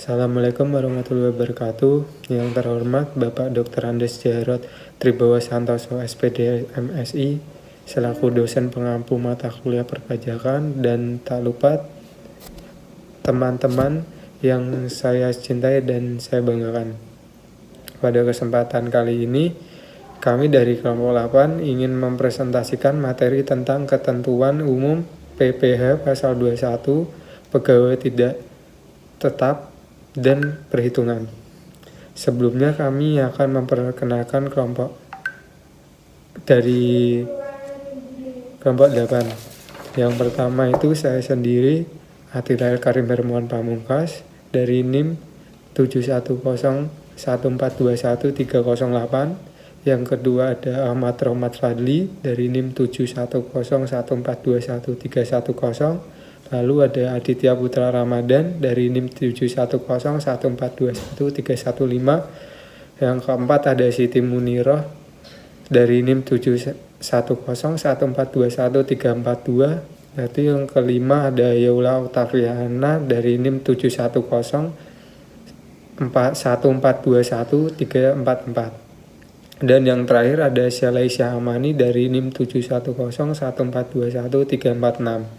Assalamualaikum warahmatullahi wabarakatuh. Yang terhormat Bapak Dr. Andes Jarot Tribawa Santoso SPD MSI selaku dosen pengampu mata kuliah perpajakan, dan tak lupa teman-teman yang saya cintai dan saya banggakan. Pada kesempatan kali ini, kami dari kelompok 8 ingin mempresentasikan materi tentang ketentuan umum PPh pasal 21 pegawai tidak tetap dan perhitungan. Sebelumnya kami akan memperkenalkan kelompok 8. Yang pertama itu saya sendiri, Atirael Karim Hermawan Pamungkas dari NIM 71014213008. Yang kedua ada Ahmad Rohmat Fadli dari NIM 71014213110. Lalu ada Aditya Putra Ramadan dari NIM 71014213115. Yang keempat ada Siti Muniroh dari NIM 71014213442. Berarti yang kelima ada Yaula Octaviana dari NIM 7101421344344. Dan yang terakhir ada Syalai Syahamani dari NIM 71014213446.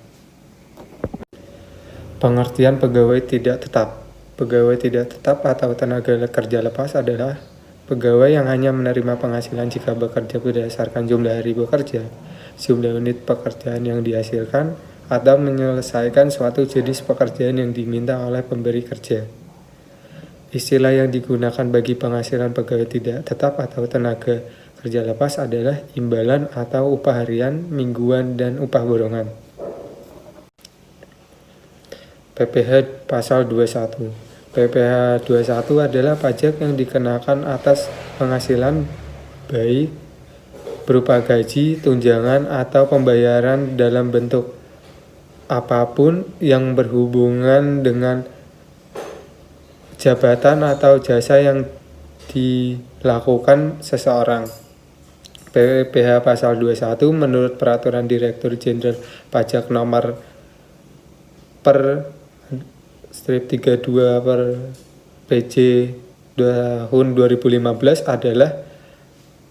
Pengertian pegawai tidak tetap. Pegawai tidak tetap atau tenaga kerja lepas adalah pegawai yang hanya menerima penghasilan jika bekerja berdasarkan jumlah hari bekerja, jumlah unit pekerjaan yang dihasilkan, atau menyelesaikan suatu jenis pekerjaan yang diminta oleh pemberi kerja. Istilah yang digunakan bagi penghasilan pegawai tidak tetap atau tenaga kerja lepas adalah imbalan atau upah harian, mingguan, dan upah borongan. PPh pasal 21. PPh 21 adalah pajak yang dikenakan atas penghasilan baik berupa gaji, tunjangan, atau pembayaran dalam bentuk apapun yang berhubungan dengan jabatan atau jasa yang dilakukan seseorang. PPh pasal 21 menurut Peraturan Direktur Jenderal Pajak nomor /32 per PJ tahun 2015 adalah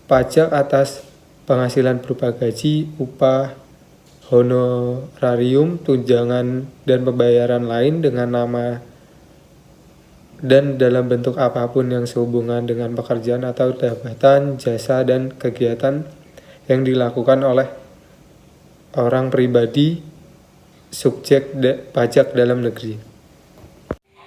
pajak atas penghasilan berupa gaji, upah, honorarium, tunjangan, dan pembayaran lain dengan nama dan dalam bentuk apapun yang sehubungan dengan pekerjaan atau jabatan, jasa, dan kegiatan yang dilakukan oleh orang pribadi subjek pajak dalam negeri.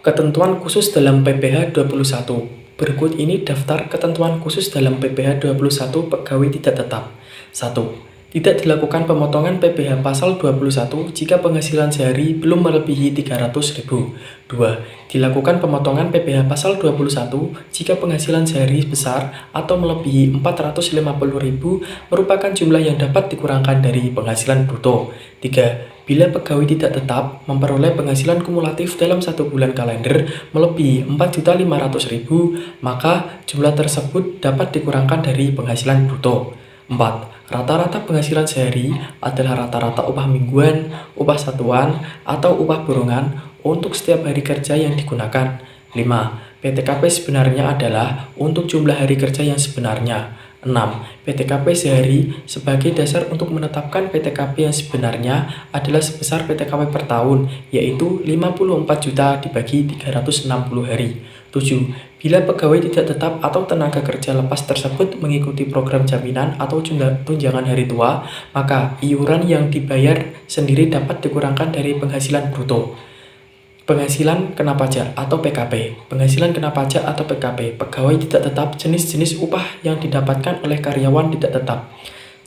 Ketentuan khusus dalam PPh 21. Berikut ini daftar ketentuan khusus dalam PPh 21 pegawai tidak tetap. 1. Tidak dilakukan pemotongan PPh pasal 21 jika penghasilan sehari belum melebihi 300.000. 2. Dilakukan pemotongan PPh pasal 21 jika penghasilan sehari besar atau melebihi 450.000 merupakan jumlah yang dapat dikurangkan dari penghasilan bruto. 3. Bila pegawai tidak tetap memperoleh penghasilan kumulatif dalam 1 bulan kalender melebihi 4.500.000, maka jumlah tersebut dapat dikurangkan dari penghasilan bruto. 4. Rata-rata penghasilan sehari adalah rata-rata upah mingguan, upah satuan, atau upah borongan untuk setiap hari kerja yang digunakan. 5. PTKP sebenarnya adalah untuk jumlah hari kerja yang sebenarnya. 6. PTKP sehari sebagai dasar untuk menetapkan PTKP yang sebenarnya adalah sebesar PTKP per tahun, yaitu 54 juta dibagi 360 hari. 7. Bila pegawai tidak tetap atau tenaga kerja lepas tersebut mengikuti program jaminan atau tunjangan hari tua, maka iuran yang dibayar sendiri dapat dikurangkan dari penghasilan bruto. Penghasilan kena pajak atau PKP. Penghasilan kena pajak atau PKP pegawai tidak tetap jenis-jenis upah yang didapatkan oleh karyawan tidak tetap.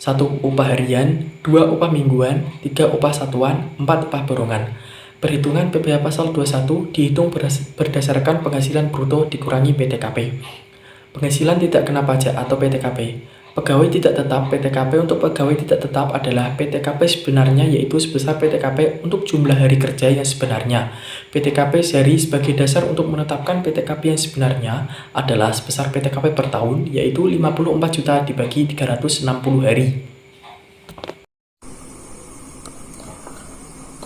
1. Upah harian, 2. Upah mingguan, 3. Upah satuan, 4. Upah borongan. Perhitungan PPh pasal 21 dihitung berdasarkan penghasilan bruto dikurangi PTKP. Penghasilan tidak kena pajak atau PTKP. Pegawai tidak tetap. PTKP untuk pegawai tidak tetap adalah PTKP sebenarnya, yaitu sebesar PTKP untuk jumlah hari kerja yang sebenarnya. PTKP sehari sebagai dasar untuk menetapkan PTKP yang sebenarnya adalah sebesar PTKP per tahun, yaitu 54 juta dibagi 360 hari.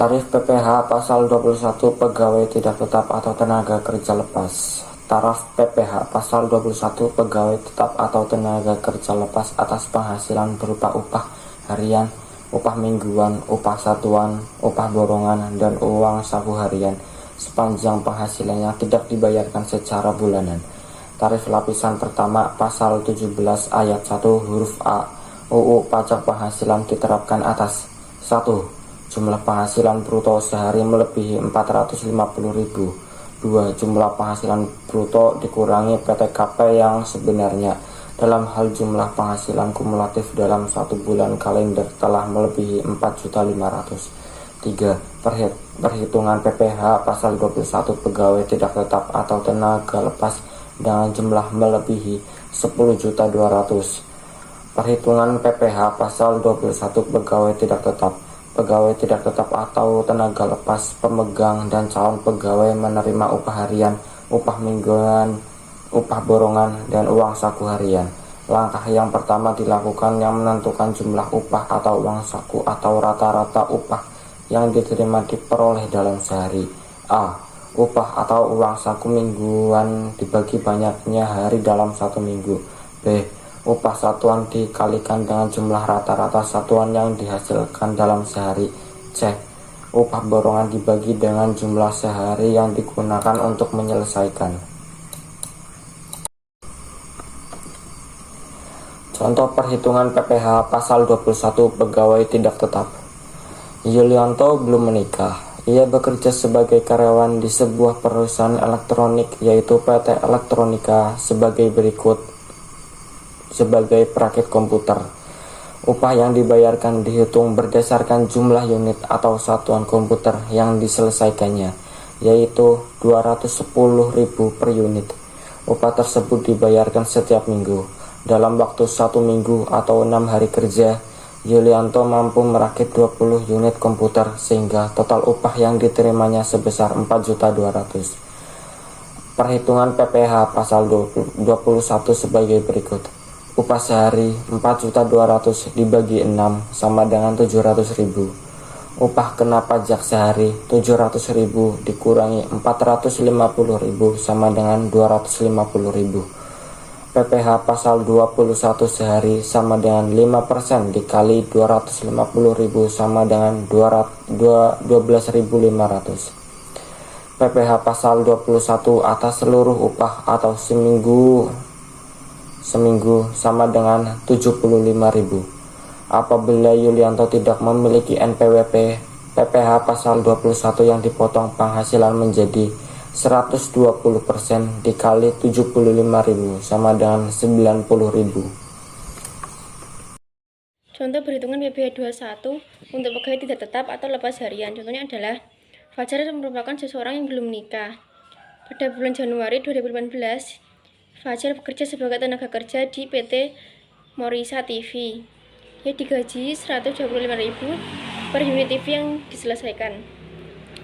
Tarif PPh pasal 21 pegawai tidak tetap atau tenaga kerja lepas. Taraf PPh pasal 21 pegawai tetap atau tenaga kerja lepas atas penghasilan berupa upah harian, upah mingguan, upah satuan, upah borongan, dan uang saku harian sepanjang penghasilannya tidak dibayarkan secara bulanan. Tarif lapisan pertama pasal 17 ayat 1 huruf A UU Pajak Penghasilan diterapkan atas 1. Jumlah penghasilan bruto sehari melebihi 450.000. 2. Jumlah penghasilan bruto dikurangi PTKP yang sebenarnya dalam hal jumlah penghasilan kumulatif dalam 1 bulan kalender telah melebihi 4.500.000. 3. Perhitungan PPh pasal 21 pegawai tidak tetap atau tenaga lepas dengan jumlah melebihi 10.200.000. Perhitungan PPh pasal 21 pegawai tidak tetap. Pegawai tidak tetap atau tenaga lepas, pemegang dan calon pegawai menerima upah harian, upah mingguan, upah borongan, dan uang saku harian. Langkah yang pertama dilakukan yang menentukan jumlah upah atau uang saku atau rata-rata upah yang diterima diperoleh dalam sehari. A. Upah atau uang saku mingguan dibagi banyaknya hari dalam 1 minggu. B. Upah satuan dikalikan dengan jumlah rata-rata satuan yang dihasilkan dalam sehari. C. Upah borongan dibagi dengan jumlah sehari yang digunakan untuk menyelesaikan. Contoh perhitungan PPh pasal 21 pegawai tidak tetap. Yulianto belum menikah. Ia bekerja sebagai karyawan di sebuah perusahaan elektronik yaitu PT Elektronika sebagai berikut. Sebagai perakit komputer, upah yang dibayarkan dihitung berdasarkan jumlah unit atau satuan komputer yang diselesaikannya, yaitu 210.000 per unit. Upah tersebut dibayarkan setiap minggu. Dalam waktu 1 minggu atau 6 hari kerja, Yulianto mampu merakit 20 unit komputer sehingga total upah yang diterimanya sebesar 4.200.000. Perhitungan PPh pasal 21 sebagai berikut. Upah sehari 4.200.000 dibagi 6 sama dengan 700.000. Upah kena pajak sehari 700.000 dikurangi 450.000 sama dengan 250.000. PPh pasal 21 sehari sama dengan 5% dikali 250.000 sama dengan 12.500. PPh pasal 21 atas seluruh upah atau seminggu sama dengan 75.000. Apabila Yulianto tidak memiliki NPWP, PPh pasal 21 yang dipotong penghasilan menjadi 120% dikali 75.000 sama dengan 90.000. Contoh perhitungan PPh 21 untuk pegawai tidak tetap atau lepas harian. Contohnya adalah Fajar merupakan seseorang yang belum menikah. Pada bulan Januari 2018, Fajar bekerja sebagai tenaga kerja di PT Morisa TV. Ia digaji 125.000 per unit TV yang diselesaikan.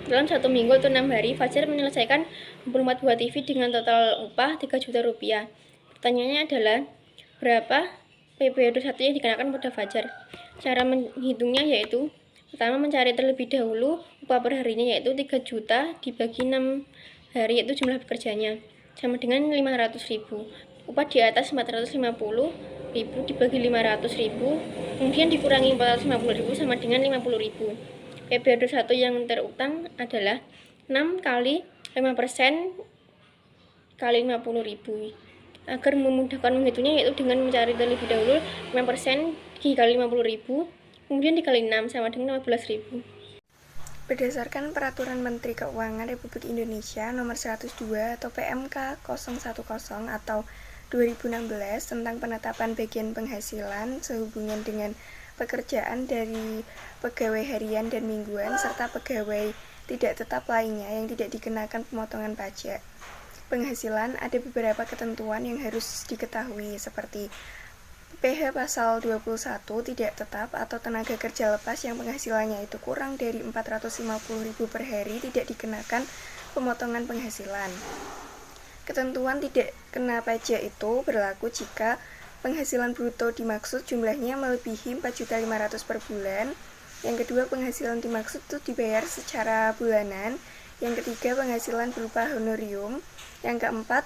Dalam 1 minggu atau 6 hari, Fajar menyelesaikan 24 buah TV dengan total upah 3 juta rupiah. Pertanyaannya adalah, berapa PPh 21 yang dikenakan pada Fajar? Cara menghitungnya yaitu, pertama mencari terlebih dahulu upah per harinya yaitu 3 juta dibagi 6 hari yaitu jumlah pekerjanya, sama dengan 500.000. Upah di atas 450.000 dibagi 500.000, kemudian dikurangi 450.000 sama dengan 50.000. PPh 21 yang terutang adalah 6 kali 5% kali 50.000. Agar memudahkan menghitungnya yaitu dengan mencari terlebih dahulu 5% dikali 50.000, kemudian dikali 6 sama dengan 15.000. Berdasarkan Peraturan Menteri Keuangan Republik Indonesia Nomor 102 atau PMK 010 atau 2016 tentang penetapan bagian penghasilan sehubungan dengan pekerjaan dari pegawai harian dan mingguan serta pegawai tidak tetap lainnya yang tidak dikenakan pemotongan pajak penghasilan, ada beberapa ketentuan yang harus diketahui seperti PPh pasal 21 tidak tetap atau tenaga kerja lepas yang penghasilannya itu kurang dari 450.000 per hari tidak dikenakan pemotongan penghasilan. Ketentuan tidak kena pajak itu berlaku jika penghasilan bruto dimaksud jumlahnya melebihi 4.500.000 per bulan Yang kedua, penghasilan dimaksud itu dibayar secara bulanan. Yang ketiga, penghasilan berupa honorium. Yang keempat,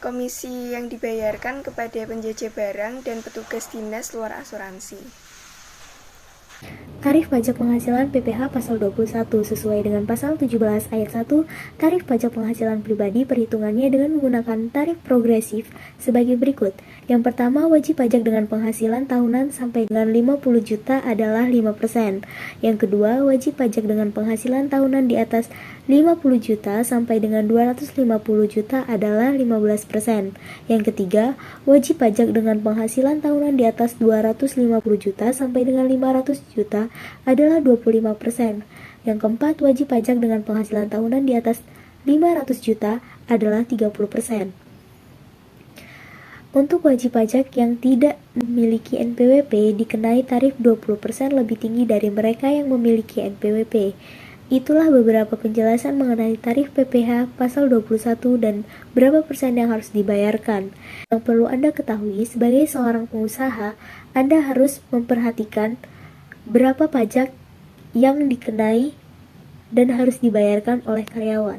komisi yang dibayarkan kepada penjajah barang dan petugas dinas luar asuransi. Tarif pajak penghasilan PPh pasal 21 sesuai dengan pasal 17 ayat 1, tarif pajak penghasilan pribadi perhitungannya dengan menggunakan tarif progresif sebagai berikut. Yang pertama, wajib pajak dengan penghasilan tahunan sampai dengan 50 juta adalah 5%. Yang kedua, wajib pajak dengan penghasilan tahunan di atas 50 juta sampai dengan 250 juta adalah 15%. Yang ketiga, wajib pajak dengan penghasilan tahunan di atas 250 juta sampai dengan 500 juta adalah 25%. Yang keempat, wajib pajak dengan penghasilan tahunan di atas 500 juta adalah 30%. Untuk wajib pajak yang tidak memiliki NPWP dikenai tarif 20% lebih tinggi dari mereka yang memiliki NPWP. Itulah beberapa penjelasan mengenai tarif PPh pasal 21 dan berapa persen yang harus dibayarkan. Yang perlu Anda ketahui sebagai seorang pengusaha, Anda harus memperhatikan berapa pajak yang dikenai dan harus dibayarkan oleh karyawan.